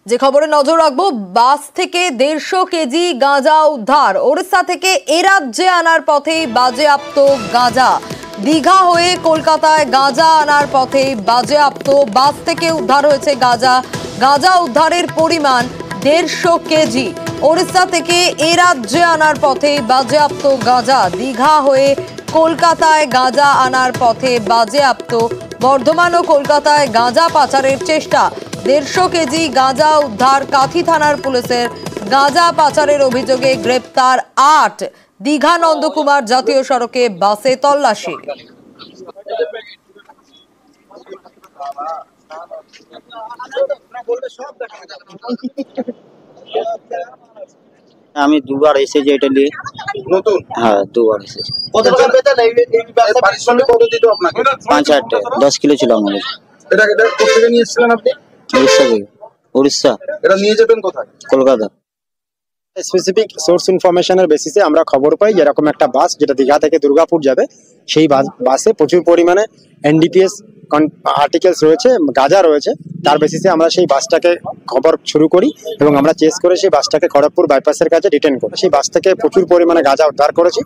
যে খবরে নজর রাখবো, বাস থেকে 150 কেজি গাঁজা উদ্ধার। ওড়িশা থেকে এ রাজ্যে আনার পথেই বাজেয়াপ্ত গাঁজা। দীঘা হয়ে কলকাতায় গাঁজা আনার পথে বাজেয়াপ্ত। বাস থেকে উদ্ধার হয়েছে গাঁজা। গাঁজা উদ্ধারের পরিমাণ 150 কেজি। ওড়িশা থেকে এ রাজ্যে আনার পথে বাজেয়াপ্ত গাঁজা। দীঘা হয়ে কলকাতায় গাঁজা আনার পথে বাজেয়াপ্ত। বর্ধমান ও কলকাতায় গাঁজা পাচারের চেষ্টা। 150 কেজি গাঁজা উদ্ধার। কাঁথি থানার পুলিশের। গাঁজা পাচারের অভিযোগে গ্রেপ্তার 8। দীঘা নন্দকুমার জাতীয় সড়কে বাসে তল্লাশি। আমি দুবার এসেছি এটা নিয়ে। নতুন? হ্যাঁ, দুবার এসেছি। কত টাকা পেতেন এই ব্যবসা? পারিশ্রমিক কত দিত আপনাকে? 5-8 টাকা। 10 কিলো ছিল আমাদের। এটা কোথা থেকে নিয়ে এসেছিলেন আপনি? উড়িষ্যা থেকে। উড়িষ্যা। এটা নিয়ে যেতেন কোথায়? কলকাতা। স্পেসিফিক সোর্স ইনফরমেশনের বেসিসে আমরা খবর পাই যেরকম একটা বাস যেটা দীঘা থেকে দুর্গাপুর যাবে, সেই বাসে প্রচুর পরিমাণে এনডিপিএস আর্টিকেলস রয়েছে, গাঁজা রয়েছে। তার বেসিসে আমরা সেই বাসটাকে খবর শুরু করি এবং আমরা চেস করে সেই বাসটাকে খড়গপুর বাইপাসের কাছে ডিটেন করি। সেই বাস থেকে প্রচুর পরিমাণে গাঁজা উদ্ধার করেছি।